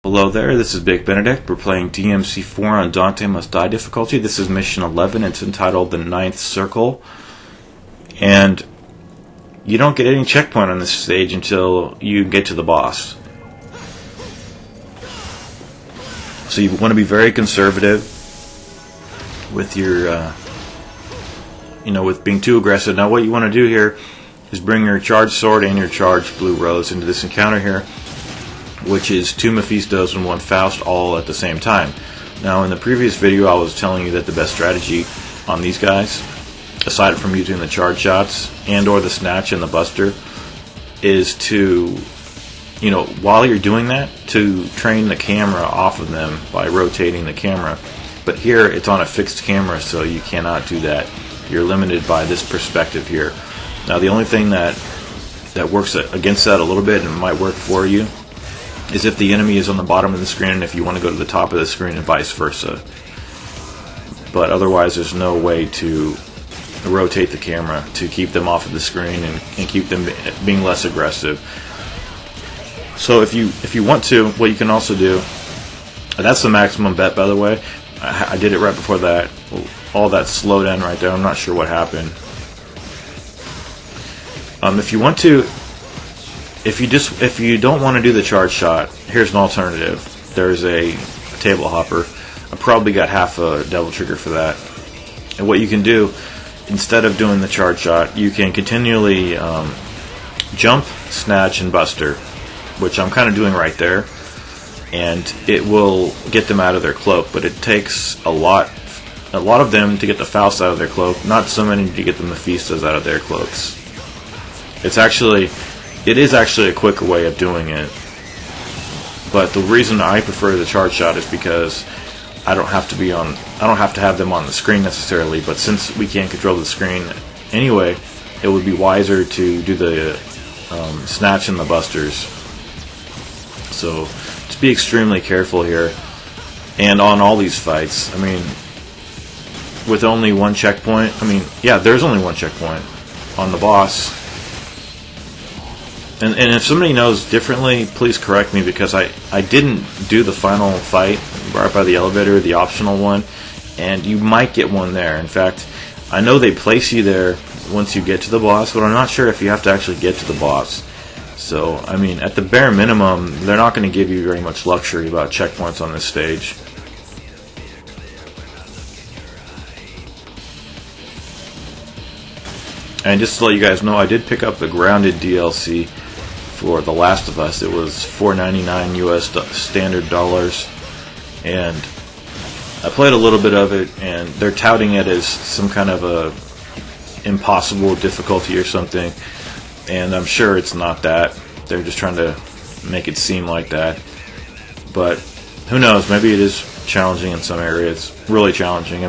Hello there, this is Big Benedict. We're playing DMC4 on Dante Must Die difficulty. This is mission 11. It's entitled The Ninth Circle. And you don't get any checkpoint on this stage until you get to the boss. So you want to be very conservative with your, with being too aggressive. Now what you want to do here is bring your charged sword and your charged blue rose into this encounter here, which is 2 Mephistos and 1 Faust all at the same time. Now in the previous video I was telling you that the best strategy on these guys, aside from using the charge shots and or the snatch and the buster, is to, while you're doing that, to train the camera off of them by rotating the camera. But here it's on a fixed camera, so you cannot do that. You're limited by this perspective here. Now the only thing that works against that a little bit and might work for you is if the enemy is on the bottom of the screen and if you want to go to the top of the screen and vice versa. But otherwise there's no way to rotate the camera to keep them off of the screen and keep them being less aggressive. So if you want to, what you can also do, and that's the maximum bet, by the way. I did it right before that. All that slowed down right there. I'm not sure what happened. If you want to, if you don't want to do the charge shot, here's an alternative. There's a table hopper. I probably got half a devil trigger for that. And what you can do, instead of doing the charge shot, you can continually jump, snatch, and buster, which I'm kind of doing right there. And it will get them out of their cloak, but it takes a lot of them to get the Faust out of their cloak, not so many to get the Mephistos out of their cloaks. It is actually a quicker way of doing it, but the reason I prefer the charge shot is because I don't have to have them on the screen necessarily, but since we can't control the screen anyway, it would be wiser to do the snatch and the busters. So just be extremely careful here, and on all these fights, with only one checkpoint, there's only one checkpoint on the boss. And if somebody knows differently, please correct me, because I didn't do the final fight right by the elevator, the optional one, and you might get one there. In fact, I know they place you there once you get to the boss, but I'm not sure if you have to actually get to the boss. So, at the bare minimum, they're not going to give you very much luxury about checkpoints on this stage. And just to let you guys know, I did pick up the Grounded DLC for The Last of Us. It was $4.99 US standard dollars, and I played a little bit of it, and they're touting it as some kind of a impossible difficulty or something, and I'm sure it's not that. They're just trying to make it seem like that, but who knows, maybe it is challenging in some areas, really challenging.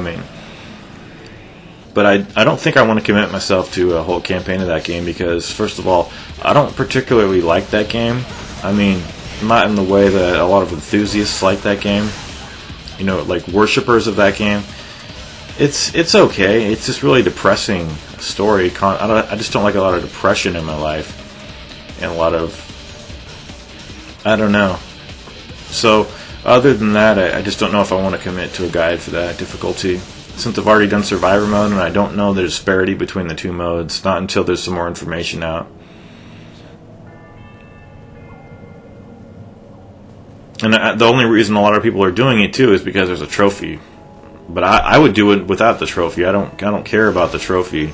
But I don't think I want to commit myself to a whole campaign of that game, because first of all, I don't particularly like that game. Not in the way that a lot of enthusiasts like that game. Like worshippers of that game. It's okay. It's just really depressing story. I just don't like a lot of depression in my life, and a lot of, I don't know. So other than that, I just don't know if I want to commit to a guide for that difficulty, since I've already done Survivor mode and I don't know the disparity between the two modes, not until there's some more information out. And the only reason a lot of people are doing it too is because there's a trophy. But I would do it without the trophy. I don't care about the trophy.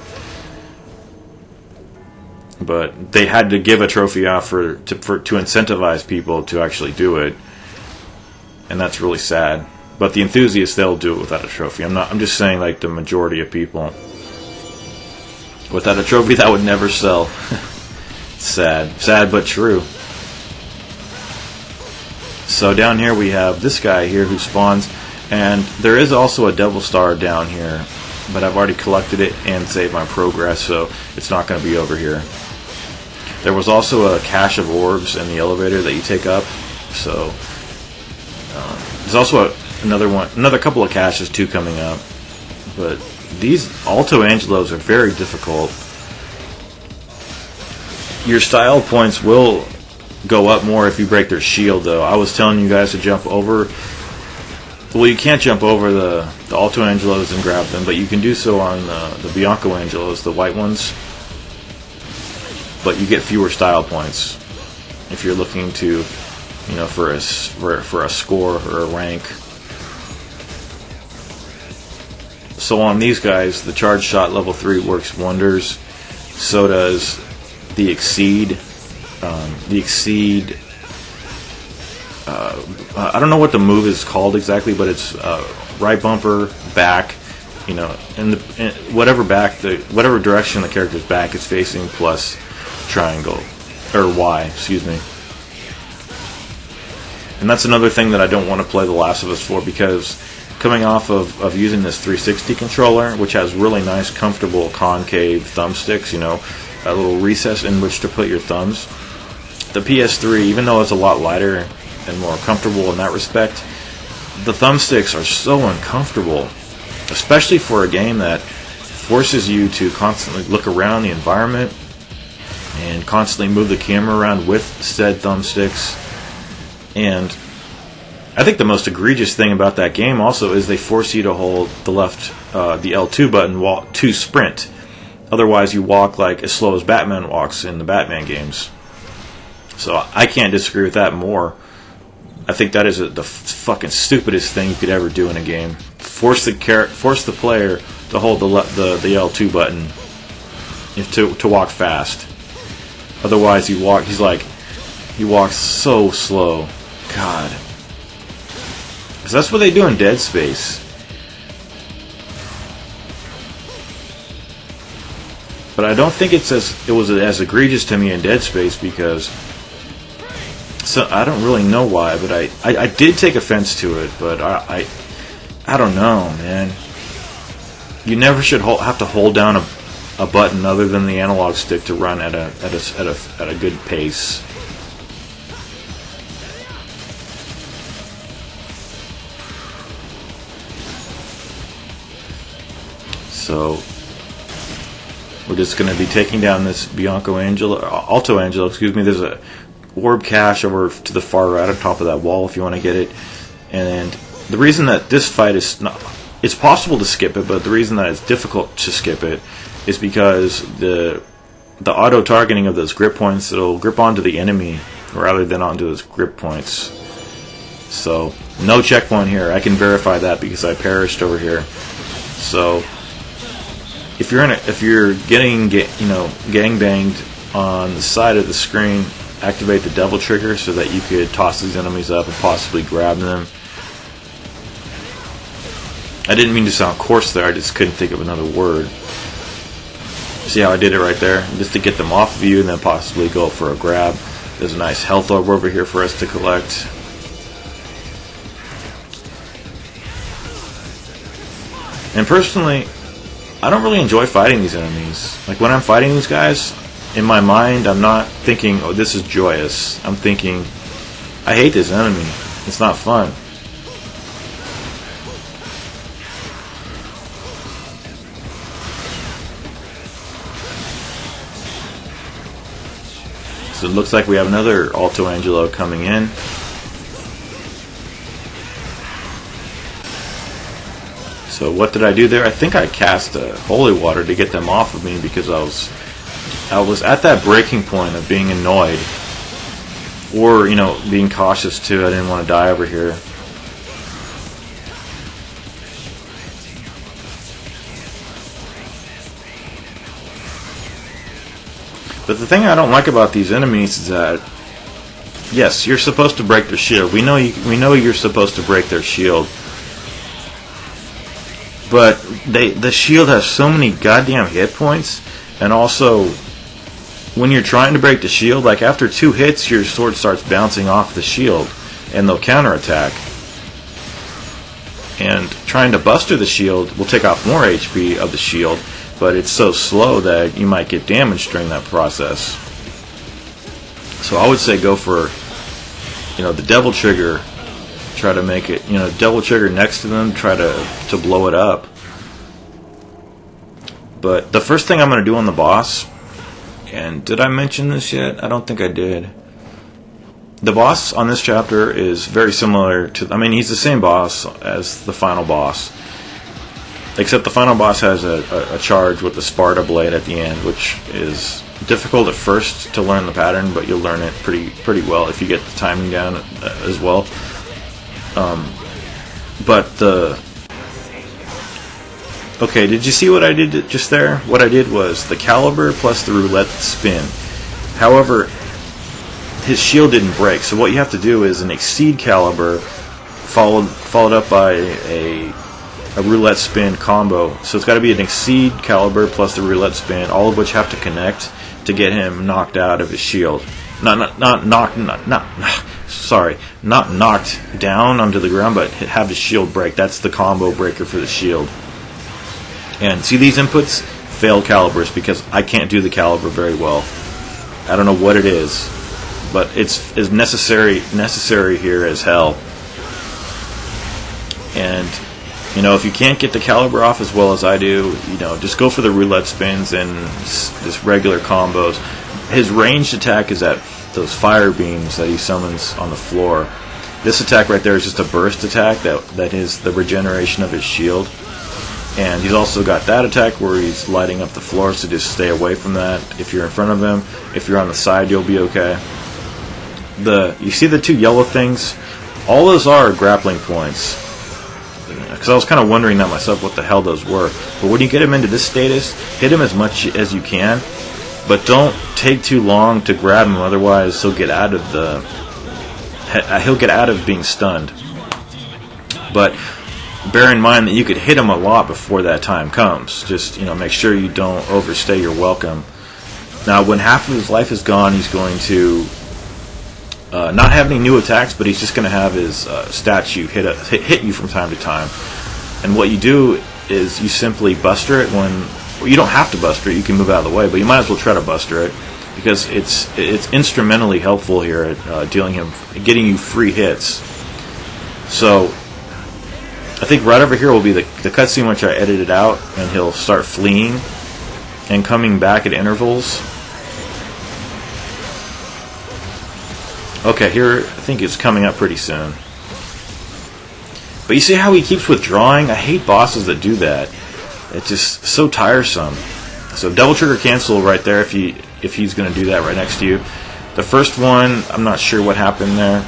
But they had to give a trophy out to incentivize people to actually do it, and that's really sad. But the enthusiasts, they'll do it without a trophy. I'm just saying, like, the majority of people. Without a trophy, that would never sell. Sad but true. So down here we have this guy here who spawns, and there is also a devil star down here, but I've already collected it and saved my progress, so it's not going to be over here. There was also a cache of orbs in the elevator that you take up, so there's also another couple of caches too coming up, but these Alto Angelos are very difficult. Your style points will go up more if you break their shield, though. I was telling you guys to jump over. Well, you can't jump over the Alto Angelos and grab them, but you can do so on the Bianco Angelos, the white ones. But you get fewer style points if you're looking to, you know, for a score or a rank. So on these guys, the charge shot level 3 works wonders. So does the Exceed. I don't know what the move is called exactly, but it's right bumper, back, you know, and whatever direction the character's back is facing, plus triangle, or Y, excuse me. And that's another thing that I don't want to play The Last of Us for, because coming off of using this 360 controller, which has really nice, comfortable concave thumbsticks, you know, a little recess in which to put your thumbs. The PS3, even though it's a lot lighter and more comfortable in that respect, the thumbsticks are so uncomfortable, especially for a game that forces you to constantly look around the environment and constantly move the camera around with said thumbsticks. And I think the most egregious thing about that game also is they force you to hold the L2 button to sprint. Otherwise you walk like as slow as Batman walks in the Batman games. So I can't disagree with that more. I think that is the fucking stupidest thing you could ever do in a game. Force the player to hold the L2 button to walk fast. Otherwise he walks so slow. God. Because that's what they do in Dead Space. But I don't think it was as egregious to me in Dead Space, because I don't really know why, but I did take offense to it. But I don't know, man. You never should have to hold down a button other than the analog stick to run at a good pace. So we're just going to be taking down this Alto Angelo, excuse me. There's a orb cache over to the far right on top of that wall if you want to get it. And the reason that this fight is not, it's possible to skip it, but the reason that it's difficult to skip it is because the auto targeting of those grip points, it'll grip onto the enemy rather than onto those grip points. So no checkpoint here. I can verify that because I perished over here. So if you're getting gang banged on the side of the screen, activate the devil trigger so that you could toss these enemies up and possibly grab them. I didn't mean to sound coarse there, I just couldn't think of another word. See how I did it right there? Just to get them off of you and then possibly go for a grab. There's a nice health orb over here for us to collect. And personally, I don't really enjoy fighting these enemies. Like when I'm fighting these guys, in my mind, I'm not thinking, oh, this is joyous. I'm thinking, I hate this enemy. It's not fun. So it looks like we have another Alto Angelo coming in. So what did I do there? I think I cast holy water to get them off of me because I was at that breaking point of being annoyed, or being cautious too. I didn't want to die over here. But the thing I don't like about these enemies is that, yes, you're supposed to break their shield. We know you're supposed to break their shield. But the shield has so many goddamn hit points, and also when you're trying to break the shield, like after 2 hits, your sword starts bouncing off the shield, and they'll counterattack. And trying to buster the shield will take off more HP of the shield, but it's so slow that you might get damaged during that process. So I would say go for, the devil trigger. Try to make it, devil trigger next to them, try to blow it up. But the first thing I'm going to do on the boss, and did I mention this yet? I don't think I did. The boss on this chapter is very similar to... I mean, he's the same boss as the final boss. Except the final boss has a charge with the Sparda blade at the end, which is difficult at first to learn the pattern, but you'll learn it pretty well if you get the timing down as well. Okay, did you see what I did just there? What I did was the caliber plus the roulette spin. However, his shield didn't break, so what you have to do is an exceed caliber followed up by a roulette spin combo. So it's got to be an exceed caliber plus the roulette spin, all of which have to connect to get him knocked out of his shield. Not knocked down onto the ground, but have his shield break. That's the combo breaker for the shield. And see these inputs? Failed calibers, because I can't do the caliber very well. I don't know what it is, but it's as necessary here as hell. And if you can't get the caliber off as well as I do, just go for the roulette spins and just regular combos. His ranged attack is at those fire beams that he summons on the floor. This attack right there is just a burst attack that is the regeneration of his shield. And he's also got that attack where he's lighting up the floor, so just stay away from that. If you're in front of him, if you're on the side, you'll be okay. You see the two yellow things? All those are grappling points. Because I was kind of wondering that myself, what the hell those were. But when you get him into this status, hit him as much as you can, but don't take too long to grab him, otherwise he'll get out of being stunned. But bear in mind that you could hit him a lot before that time comes. Just make sure you don't overstay your welcome. Now, when half of his life is gone, he's going to not have any new attacks, but he's just going to have his statue hit you from time to time. And what you do is you simply buster it you don't have to buster it, you can move out of the way, but you might as well try to buster it, because it's instrumentally helpful here at getting you free hits. So I think right over here will be the cutscene which I edited out, and he'll start fleeing and coming back at intervals. Okay, here I think it's coming up pretty soon. But you see how he keeps withdrawing? I hate bosses that do that. It's just so tiresome. So double trigger cancel right there if he's going to do that right next to you. The first one, I'm not sure what happened there.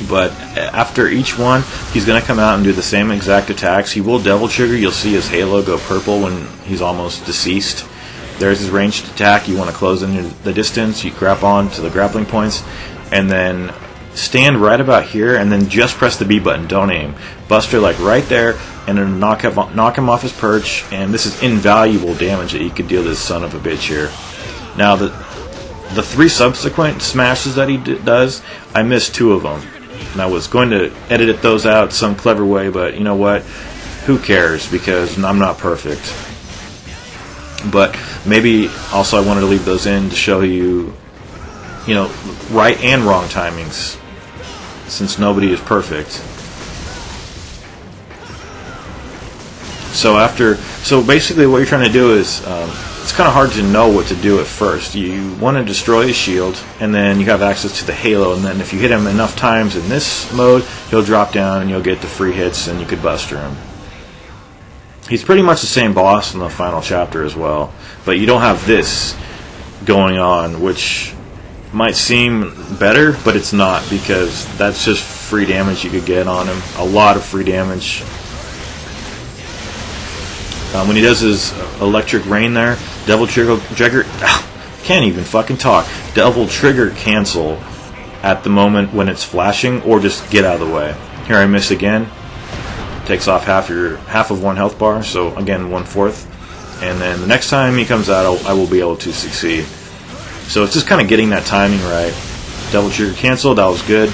But after each one, he's going to come out and do the same exact attacks. He will double trigger. You'll see his halo go purple when he's almost deceased. There's his ranged attack. You want to close into the distance. You grab on to the grappling points. And then stand right about here and then just press the B button. Don't aim. Buster like right there and then knock him off his perch. And this is invaluable damage that you could deal to this son of a bitch here. Now, the three subsequent smashes that he does, I missed two of them. And I was going to edit those out some clever way, but you know what? Who cares? Because I'm not perfect. But maybe also I wanted to leave those in to show you, right and wrong timings, since nobody is perfect. So basically what you're trying to do is, it's kind of hard to know what to do at first. You want to destroy his shield, and then you have access to the halo, and then if you hit him enough times in this mode, he'll drop down and you'll get the free hits and you could buster him. He's pretty much the same boss in the final chapter as well, but you don't have this going on, which might seem better, but it's not, because that's just free damage you could get on him. A lot of free damage. When he does his electric rain there, double trigger, can't even fucking talk. Double trigger cancel at the moment when it's flashing, or just get out of the way. Here I miss again. Takes off half of one health bar, so again 1/4. And then the next time he comes out, I will be able to succeed. So it's just kind of getting that timing right. Double trigger cancel, that was good.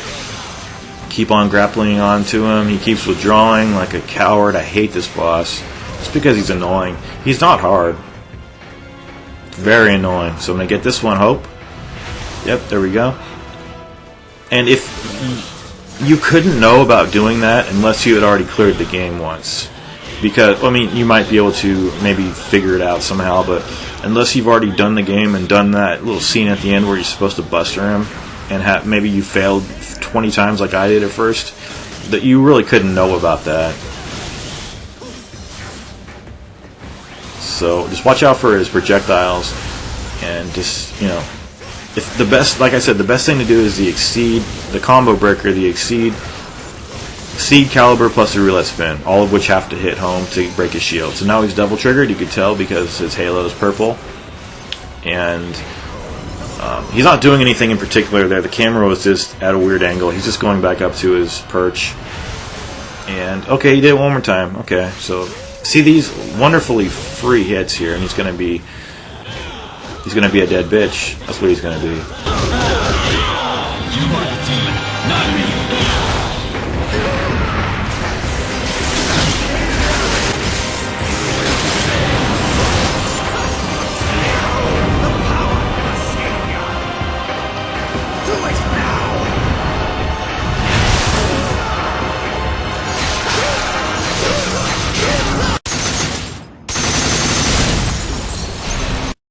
Keep on grappling onto him. He keeps withdrawing like a coward. I hate this boss. It's because he's annoying. He's not hard. Very annoying. So I'm going to get this one, hope. Yep, there we go. And if you couldn't know about doing that unless you had already cleared the game once. Because, you might be able to maybe figure it out somehow, but unless you've already done the game and done that little scene at the end where you're supposed to buster him, and maybe you failed 20 times like I did at first, that you really couldn't know about that. So just watch out for his projectiles, and just, you know, if the best, like I said, the best thing to do is the exceed, the combo breaker, the exceed caliber plus the roulette spin, all of which have to hit home to break his shield. So now he's double triggered, you could tell because his halo is purple, and he's not doing anything in particular there. The camera was just at a weird angle. He's just going back up to his perch. And okay, he did it one more time. Okay, so see these wonderfully free hits here, and he's gonna be a dead bitch. That's what he's gonna be.